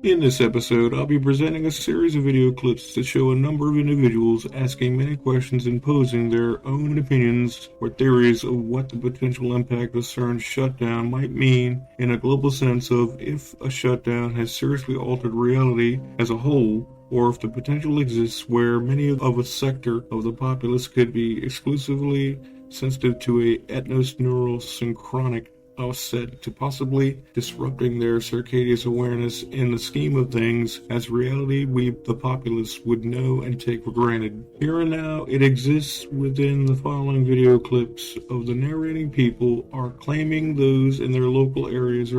In this episode, I'll be presenting a series of video clips that show a number of individuals asking many questions and posing their own opinions or theories of what the potential impact of CERN's shutdown might mean in a global sense of if a shutdown has seriously altered reality as a whole, or if the potential exists where many of a sector of the populace could be exclusively sensitive to a ethnos-neurosynchronic offset to possibly disrupting their circadian awareness in the scheme of things as reality we, the populace, would know and take for granted. Here and now, it exists within the following video clips of the narrating people are claiming those in their local areas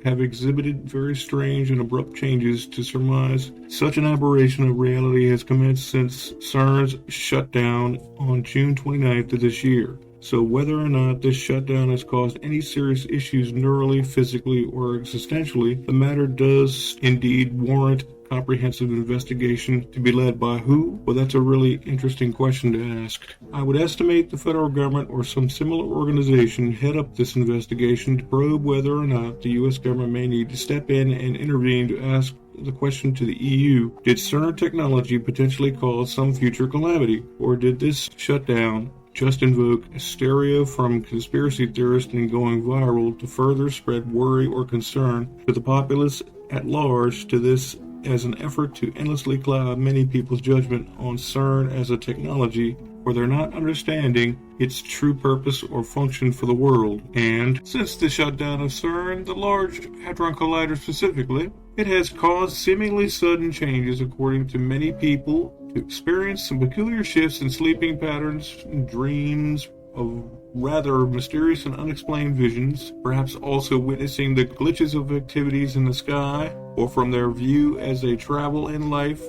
have exhibited very strange and abrupt changes to surmise such an aberration of reality has commenced since CERN's shutdown on June 29th of this year. So whether or not this shutdown has caused any serious issues neurally, physically, or existentially, the matter does indeed warrant comprehensive investigation to be led by who? Well, that's a really interesting question to ask. I would estimate the federal government or some similar organization head up this investigation to probe whether or not the U.S. government may need to step in and intervene to ask the question to the EU, did CERN technology potentially cause some future calamity, or did this shutdown just invoke hysteria from conspiracy theorists and going viral to further spread worry or concern to the populace at large to this as an effort to endlessly cloud many people's judgment on CERN as a technology where they're not understanding its true purpose or function for the world. And since the shutdown of CERN, the Large Hadron Collider specifically, it has caused seemingly sudden changes according to many people to experience some peculiar shifts in sleeping patterns and dreams of rather mysterious and unexplained visions, perhaps also witnessing the glitches of activities in the sky, or from their view as they travel in life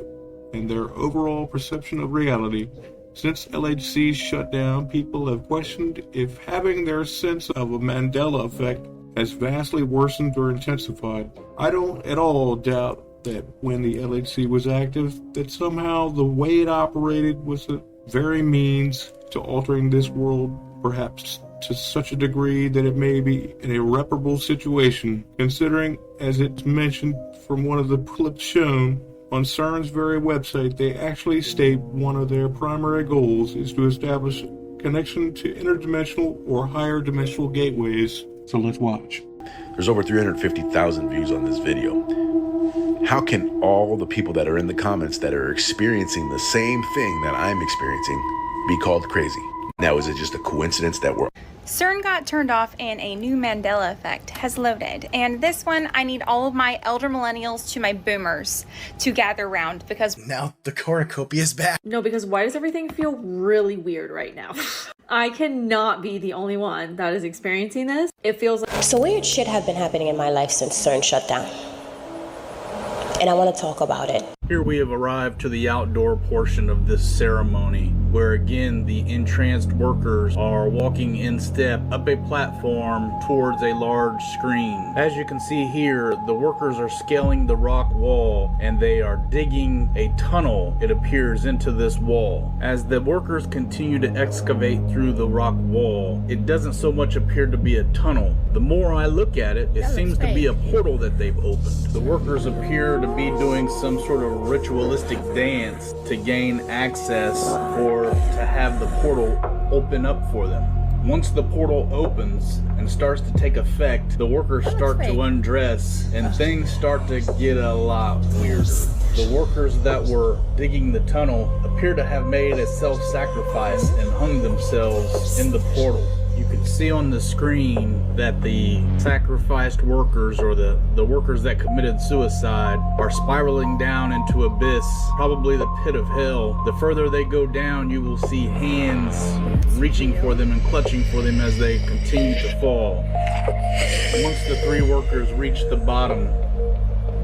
and their overall perception of reality. Since LHC's shutdown, people have questioned if having their sense of a Mandela effect has vastly worsened or intensified. I don't at all doubt that when the LHC was active, that somehow the way it operated was the very means to altering this world, perhaps to such a degree that it may be an irreparable situation, considering, as it's mentioned from one of the clips shown, on CERN's very website, they actually state one of their primary goals is to establish connection to interdimensional or higher dimensional gateways. So let's watch. There's over 350,000 views on this video. How can all the people that are in the comments that are experiencing the same thing that I'm experiencing be called crazy? Now, is it just a coincidence that we're... CERN got turned off and a new Mandela effect has loaded. And this one, I need all of my elder millennials to my boomers to gather around because... Now the cornucopia is back. No, because why does everything feel really weird right now? I cannot be the only one that is experiencing this. It feels like... So weird shit have been happening in my life since CERN shut down. And I want to talk about it. Here we have arrived to the outdoor portion of this ceremony, where again the entranced workers are walking in step up a platform towards a large screen. As you can see here, the workers are scaling the rock wall and they are digging a tunnel, it appears, into this wall. As the workers continue to excavate through the rock wall, it doesn't so much appear to be a tunnel. The more I look at it, it seems to be a portal that they've opened. The workers appear to be doing some sort of ritualistic dance to gain access or to have the portal open up for them. Once the portal opens and starts to take effect, the workers start to undress and things start to get a lot weirder. The workers that were digging the tunnel appear to have made a self-sacrifice and hung themselves in the portal. You can see on the screen that the sacrificed workers, or the workers that committed suicide, are spiraling down into abyss, probably the pit of hell. The further they go down, you will see hands reaching for them and clutching for them as they continue to fall. Once the three workers reach the bottom,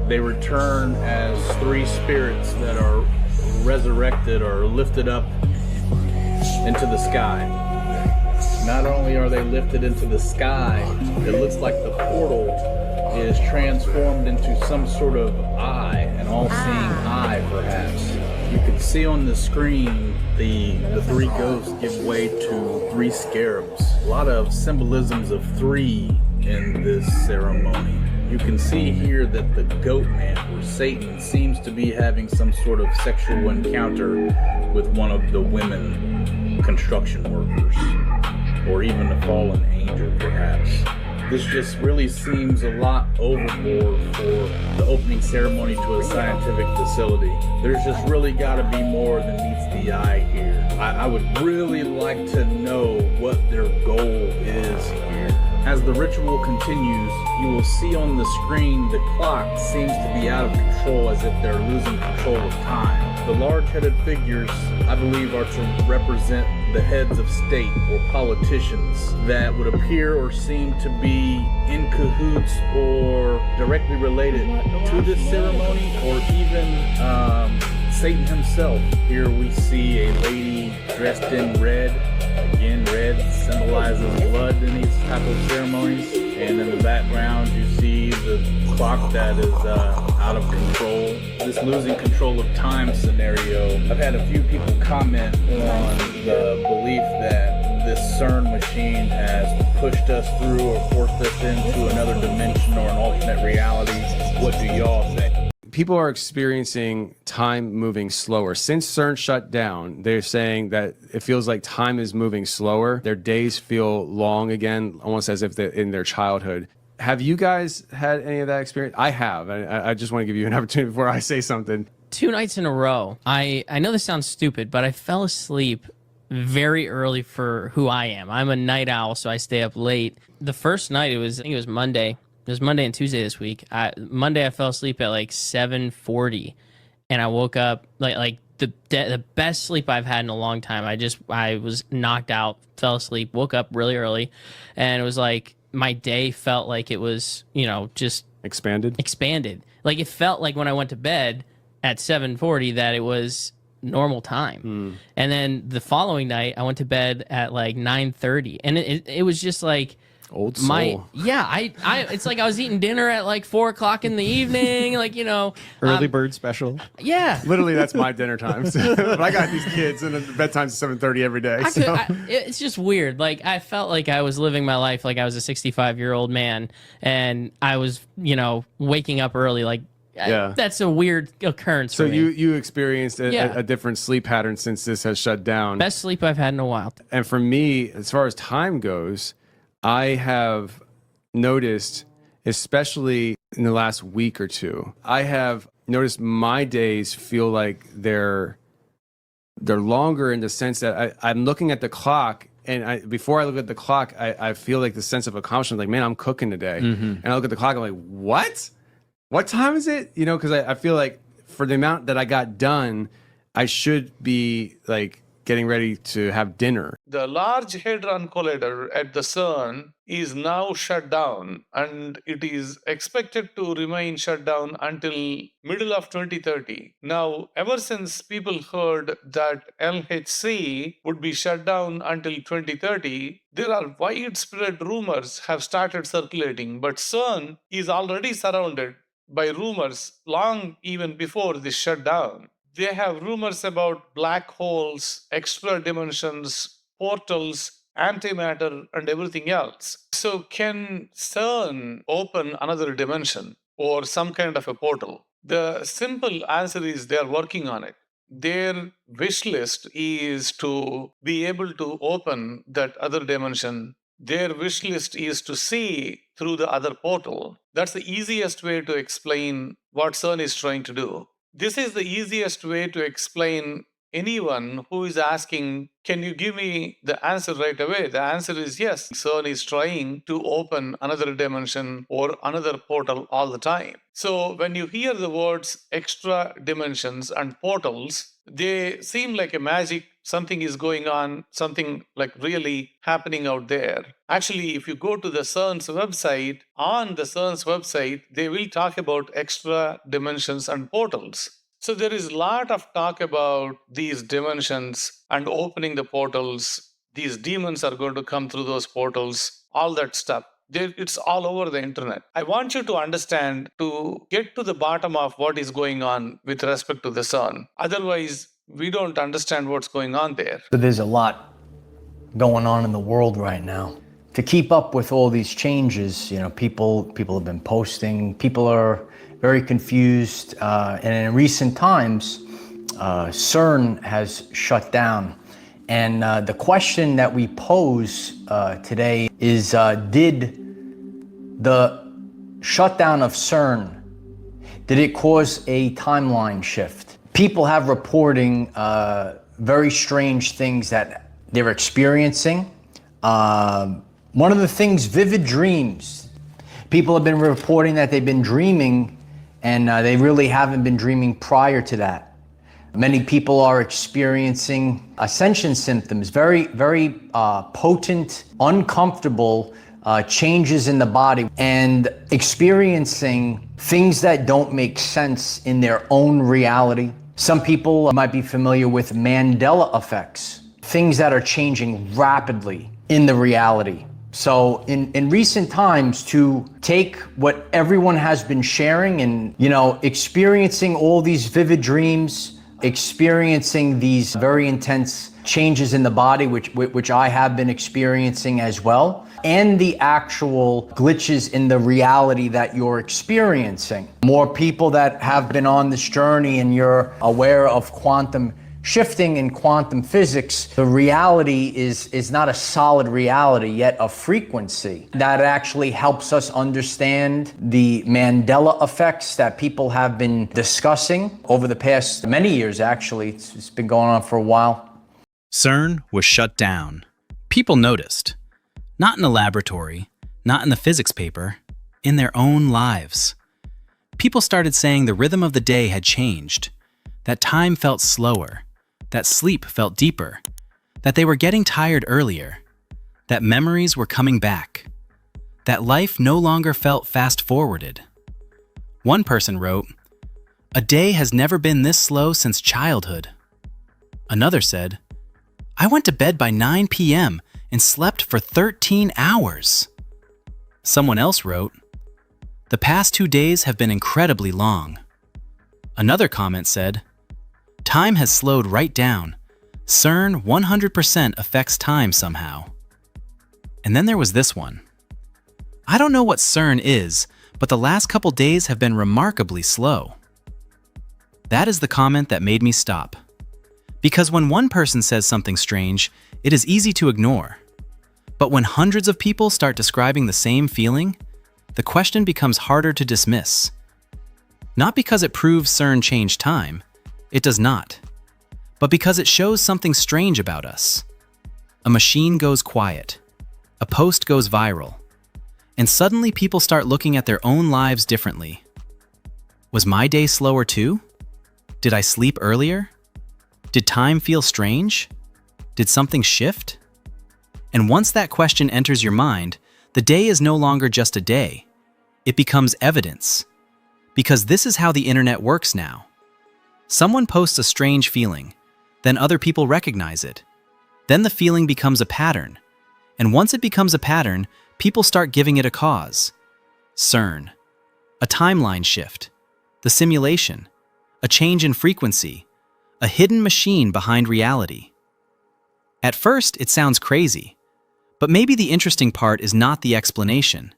they return as three spirits that are resurrected or lifted up into the sky. Not only are they lifted into the sky, it looks like the portal is transformed into some sort of eye, an all-seeing eye perhaps. You can see on the screen the three ghosts give way to three scarabs. A lot of symbolisms of three in this ceremony. You can see here that the goat man, or Satan, seems to be having some sort of sexual encounter with one of the women construction workers, or even a fallen angel perhaps. This just really seems a lot overboard for the opening ceremony to a scientific facility. There's just really got to be more than meets the eye here. I would really like to know what their goal is here. As the ritual continues, you will see on the screen the clock seems to be out of control, as if they're losing control of time. The large-headed figures, I believe, are to represent the heads of state or politicians that would appear or seem to be in cahoots or directly related to this ceremony, or even Satan himself. Here we see a lady dressed in red. Again, red symbolizes blood in these type of ceremonies. And in the background, you see the clock that is out of control. This losing control of time scenario, I've had a few people comment on the belief that this CERN machine has pushed us through or forced us into another dimension or an alternate reality. What do y'all think? People are experiencing time moving slower. Since CERN shut down, they're saying that it feels like time is moving slower. Their days feel long again, almost as if they're in their childhood. Have you guys had any of that experience? I have. I just want to give you an opportunity before I say something. 2 nights in a row, I know this sounds stupid, but I fell asleep very early for who I am. I'm a night owl, so I stay up late. The first night, I think it was Monday. It was Monday and Tuesday this week. Monday I fell asleep at like 7:40, and I woke up like the best sleep I've had in a long time. I was knocked out, fell asleep, woke up really early, and it was like my day felt like it was, just Expanded. Like it felt like when I went to bed at 7:40 that it was normal time. And then the following night I went to bed at like 9:30, and it was just like Old soul. It's like I was eating dinner at like 4 o'clock in the evening, early bird special. Yeah, Literally, that's my dinner time. But I got these kids, and bedtime's 7:30 every day. It's just weird. Like I felt like I was living my life like I was a 65-year-old man, and I was, waking up early. Like, that's a weird occurrence. So for me. you experienced a different sleep pattern since this has shut down. Best sleep I've had in a while. And for me, as far as time goes, I have noticed, especially in the last week or two, I have noticed my days feel like they're longer in the sense that I'm looking at the clock, and before I look at the clock, I feel like the sense of accomplishment, like, man, I'm cooking today. And I look at the clock, I'm like, what time is it? Because I feel like for the amount that I got done, I should be like getting ready to have dinner. The Large Hadron Collider at the CERN is now shut down, and it is expected to remain shut down until middle of 2030. Now, ever since people heard that LHC would be shut down until 2030, there are widespread rumors have started circulating, but CERN is already surrounded by rumors long even before this shutdown. They have rumors about black holes, extra dimensions, portals, antimatter, and everything else. So can CERN open another dimension or some kind of a portal? The simple answer is they are working on it. Their wish list is to be able to open that other dimension. Their wish list is to see through the other portal. That's the easiest way to explain what CERN is trying to do. This is the easiest way to explain anyone who is asking, can you give me the answer right away? The answer is yes. CERN is trying to open another dimension or another portal all the time. So when you hear the words extra dimensions and portals, they seem like a magic. Something is going on, something like really happening out there. Actually, if you go to the CERN's website, on the CERN's website, they will talk about extra dimensions and portals. So there is a lot of talk about these dimensions and opening the portals. These demons are going to come through those portals, all that stuff. It's all over the internet. I want you to understand, to get to the bottom of what is going on with respect to the CERN. Otherwise, we don't understand what's going on there. But there's a lot going on in the world right now. to keep up with all these changes, people have been posting, people are very confused, and in recent times, CERN has shut down. And the question that we pose today is, did the shutdown of CERN, did it cause a timeline shift? People have reporting very strange things that they're experiencing. One of the things, vivid dreams. People have been reporting that they've been dreaming and they really haven't been dreaming prior to that. Many people are experiencing ascension symptoms, very, very potent, uncomfortable changes in the body, and experiencing things that don't make sense in their own reality. Some people might be familiar with Mandela effects, things that are changing rapidly in the reality. So in recent times, to take what everyone has been sharing and, experiencing all these vivid dreams, experiencing these very intense changes in the body, which I have been experiencing as well, and the actual glitches in the reality that you're experiencing. More people that have been on this journey and you're aware of quantum shifting in quantum physics, the reality is not a solid reality, yet a frequency that actually helps us understand the Mandela effects that people have been discussing over the past many years, actually. It's been going on for a while. CERN was shut down. People noticed. Not in a laboratory, not in the physics paper, in their own lives. People started saying the rhythm of the day had changed, that time felt slower, that sleep felt deeper, that they were getting tired earlier, that memories were coming back, that life no longer felt fast-forwarded. One person wrote, "A day has never been this slow since childhood." Another said, "I went to bed by 9 p.m. and slept for 13 hours." Someone else wrote, "The past 2 days have been incredibly long." Another comment said, "Time has slowed right down. CERN 100% affects time somehow." And then there was this one. "I don't know what CERN is, but the last couple days have been remarkably slow." That is the comment that made me stop. Because when one person says something strange, it is easy to ignore. But when hundreds of people start describing the same feeling, the question becomes harder to dismiss. Not because it proves CERN changed time, it does not, but because it shows something strange about us. A machine goes quiet, a post goes viral, and suddenly people start looking at their own lives differently. Was my day slower too? Did I sleep earlier? Did time feel strange? Did something shift? And once that question enters your mind, the day is no longer just a day. It becomes evidence. Because this is how the internet works now. Someone posts a strange feeling, then other people recognize it. Then the feeling becomes a pattern. And once it becomes a pattern, people start giving it a cause. CERN, a timeline shift, the simulation, a change in frequency, a hidden machine behind reality. At first, it sounds crazy, but maybe the interesting part is not the explanation.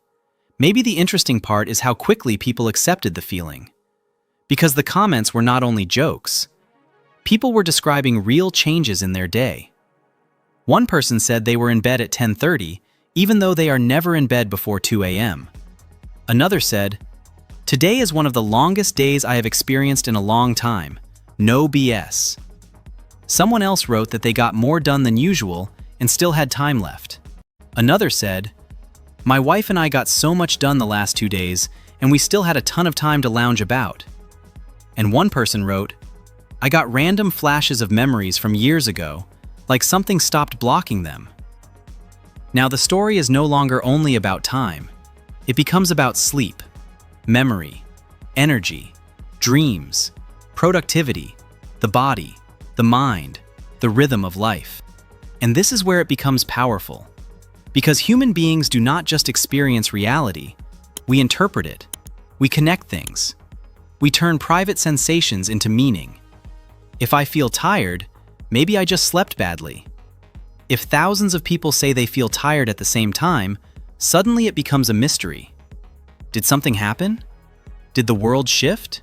Maybe the interesting part is how quickly people accepted the feeling. Because the comments were not only jokes. People were describing real changes in their day. One person said they were in bed at 10:30, even though they are never in bed before 2 a.m. Another said, "Today is one of the longest days I have experienced in a long time. No BS." Someone else wrote that they got more done than usual and still had time left. Another said, "My wife and I got so much done the last 2 days, and we still had a ton of time to lounge about." And one person wrote, "I got random flashes of memories from years ago, like something stopped blocking them." Now the story is no longer only about time. It becomes about sleep, memory, energy, dreams, productivity, the body, the mind, the rhythm of life. And this is where it becomes powerful. Because human beings do not just experience reality, we interpret it, we connect things. We turn private sensations into meaning. If I feel tired, maybe I just slept badly. If thousands of people say they feel tired at the same time, suddenly it becomes a mystery. Did something happen? Did the world shift?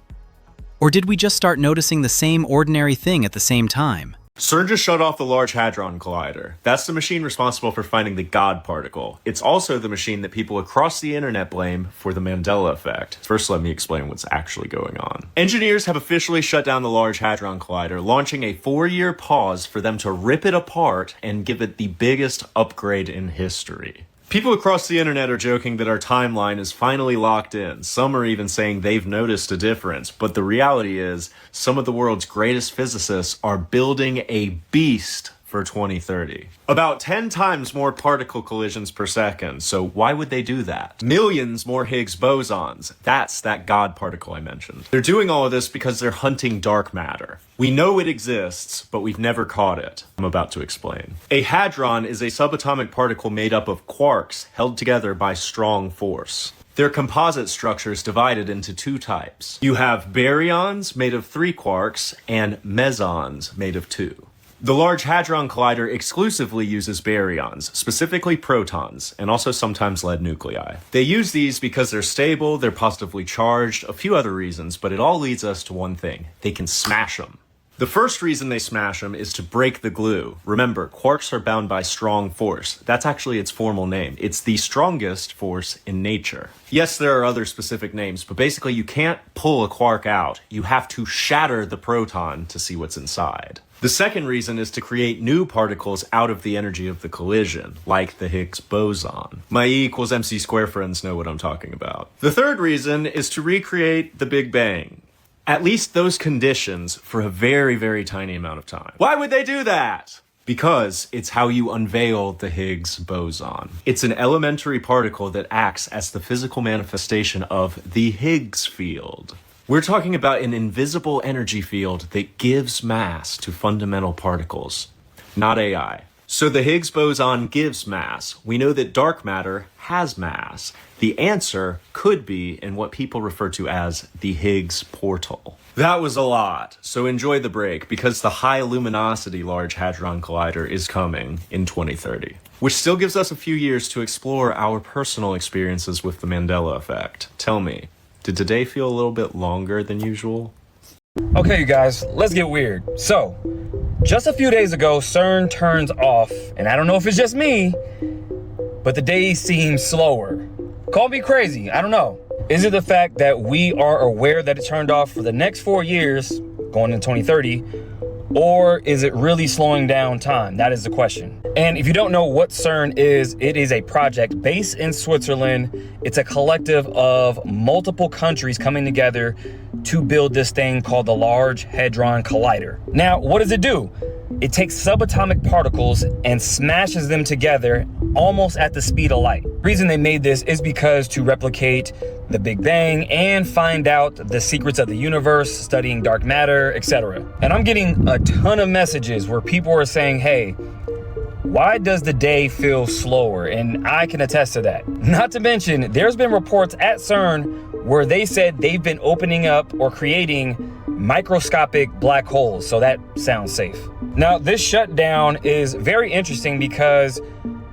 Or did we just start noticing the same ordinary thing at the same time? CERN just shut off the Large Hadron Collider. That's the machine responsible for finding the God particle. It's also the machine that people across the internet blame for the Mandela effect. First, let me explain what's actually going on. Engineers have officially shut down the Large Hadron Collider, launching a 4-year pause for them to rip it apart and give it the biggest upgrade in history. People across the internet are joking that our timeline is finally locked in. Some are even saying they've noticed a difference. But the reality is, some of the world's greatest physicists are building a beast for 2030. About 10 times more particle collisions per second. So why would they do that? Millions more Higgs bosons. That's that God particle I mentioned. They're doing all of this because they're hunting dark matter. We know it exists, but we've never caught it. I'm about to explain. A hadron is a subatomic particle made up of quarks held together by strong force. Their composite structure is divided into 2 types. You have baryons made of 3 quarks and mesons made of 2. The Large Hadron Collider exclusively uses baryons, specifically protons, and also sometimes lead nuclei. They use these because they're stable, they're positively charged, a few other reasons, but it all leads us to one thing: they can smash them. The first reason they smash them is to break the glue. Remember, quarks are bound by strong force. That's actually its formal name. It's the strongest force in nature. Yes, there are other specific names, but basically you can't pull a quark out. You have to shatter the proton to see what's inside. The second reason is to create new particles out of the energy of the collision, like the Higgs boson. My E equals MC squared friends know what I'm talking about. The third reason is to recreate the Big Bang. At least those conditions for a very, very tiny amount of time. Why would they do that? Because it's how you unveil the Higgs boson. It's an elementary particle that acts as the physical manifestation of the Higgs field. We're talking about an invisible energy field that gives mass to fundamental particles, not AI. So the Higgs boson gives mass. We know that dark matter has mass. The answer could be in what people refer to as the Higgs portal. That was a lot, so enjoy the break, because the high luminosity Large Hadron Collider is coming in 2030, which still gives us a few years to explore our personal experiences with the Mandela effect. Tell me, did today feel a little bit longer than usual? Okay, you guys, let's get weird. So, just a few days ago, CERN turns off, and I don't know if it's just me, but the days seem slower. Call me crazy, I don't know. Is it the fact that we are aware that it turned off for the next 4 years, going into 2030, or is it really slowing down time? That is the question. And if you don't know what CERN is, it is a project based in Switzerland. It's a collective of multiple countries coming together to build this thing called the Large Hadron Collider. Now, what does it do? It takes subatomic particles and smashes them together almost at the speed of light. The reason they made this is because to replicate the Big Bang and find out the secrets of the universe, studying dark matter, etc. And I'm getting a ton of messages where people are saying, hey, why does the day feel slower? And I can attest to that. Not to mention, there's been reports at CERN where they said they've been opening up or creating microscopic black holes. So that sounds safe. Now, this shutdown is very interesting because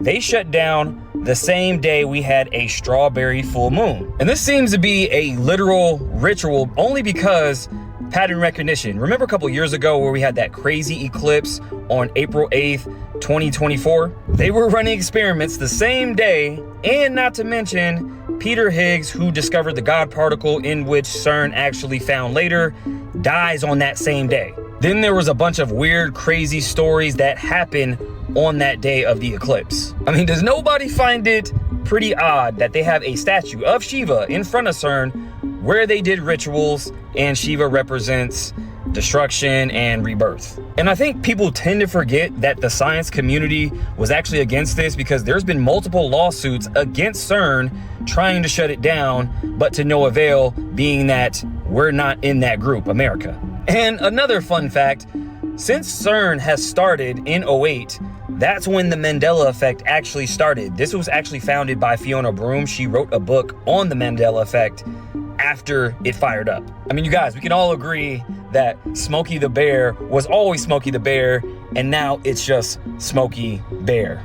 they shut down the same day we had a strawberry full moon. And this seems to be a literal ritual only because pattern recognition. Remember a couple years ago where we had that crazy eclipse on April 8th, 2024? They were running experiments the same day, and not to mention Peter Higgs, who discovered the God particle in which CERN actually found later, dies on that same day. Then there was a bunch of weird, crazy stories that happened on that day of the eclipse. I mean, does nobody find it pretty odd that they have a statue of Shiva in front of CERN where they did rituals and Shiva represents destruction and rebirth? And I think people tend to forget that the science community was actually against this because there's been multiple lawsuits against CERN trying to shut it down, but to no avail, being that we're not in that group, America. And another fun fact, since CERN has started in 2008, that's when the Mandela effect actually started. This was actually founded by Fiona Broome. She wrote a book on the Mandela effect after it fired up. I mean, you guys, we can all agree that Smokey the Bear was always Smokey the Bear, and now it's just Smokey Bear.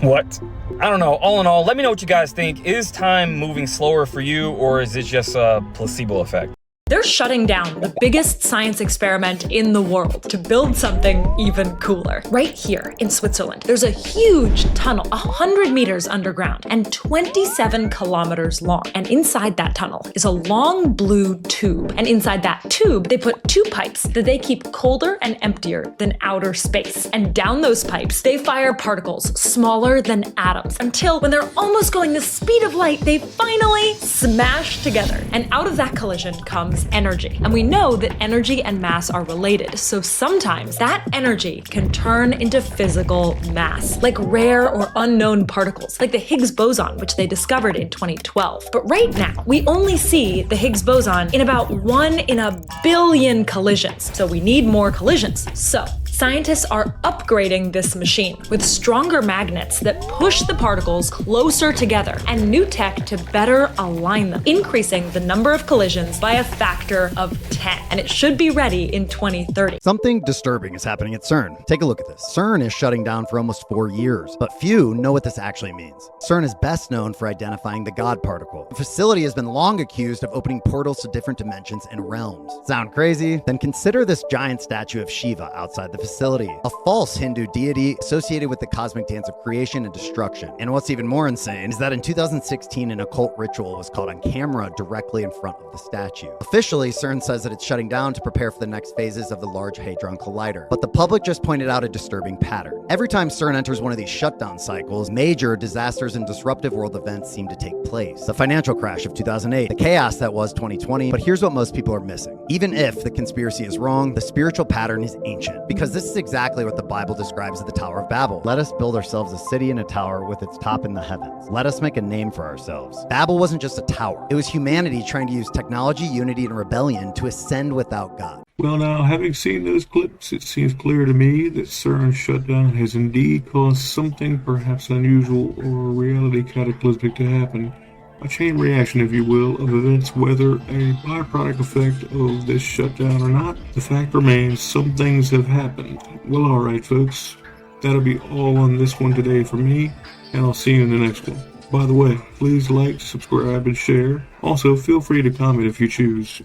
What? I don't know. All in all, let me know what you guys think. Is time moving slower for you, or is it just a placebo effect? They're shutting down the biggest science experiment in the world to build something even cooler. Right here in Switzerland, there's a huge tunnel, 100 meters underground and 27 kilometers long. And inside that tunnel is a long blue tube. And inside that tube, they put two pipes that they keep colder and emptier than outer space. And down those pipes, they fire particles smaller than atoms until when they're almost going the speed of light, they finally smash together. And out of that collision comes energy. And we know that energy and mass are related, so sometimes that energy can turn into physical mass, like rare or unknown particles, like the Higgs boson, which they discovered in 2012. But right now, we only see the Higgs boson in about 1 in a billion collisions, so we need more collisions. So scientists are upgrading this machine with stronger magnets that push the particles closer together and new tech to better align them, increasing the number of collisions by a factor of 10. And it should be ready in 2030. Something disturbing is happening at CERN. Take a look at this. CERN is shutting down for almost 4 years, but few know what this actually means. CERN is best known for identifying the God particle. The facility has been long accused of opening portals to different dimensions and realms. Sound crazy? Then consider this giant statue of Shiva outside the facility, a false Hindu deity associated with the cosmic dance of creation and destruction. And what's even more insane is that in 2016, an occult ritual was caught on camera directly in front of the statue. Officially, CERN says that it's shutting down to prepare for the next phases of the Large Hadron Collider. But the public just pointed out a disturbing pattern. Every time CERN enters one of these shutdown cycles, major disasters and disruptive world events seem to take place. The financial crash of 2008, the chaos that was 2020. But here's what most people are missing. Even if the conspiracy is wrong, the spiritual pattern is ancient, because this is exactly what the Bible describes as the Tower of Babel. Let us build ourselves a city and a tower with its top in the heavens. Let us make a name for ourselves. Babel wasn't just a tower. It was humanity trying to use technology, unity, and rebellion to ascend without God. Well, now, having seen those clips, it seems clear to me that CERN's shutdown has indeed caused something perhaps unusual or reality cataclysmic to happen. A chain reaction, if you will, of events, whether a byproduct effect of this shutdown or not. The fact remains, some things have happened. Well, alright, folks. That'll be all on this one today for me, and I'll see you in the next one. By the way, please like, subscribe, and share. Also, feel free to comment if you choose.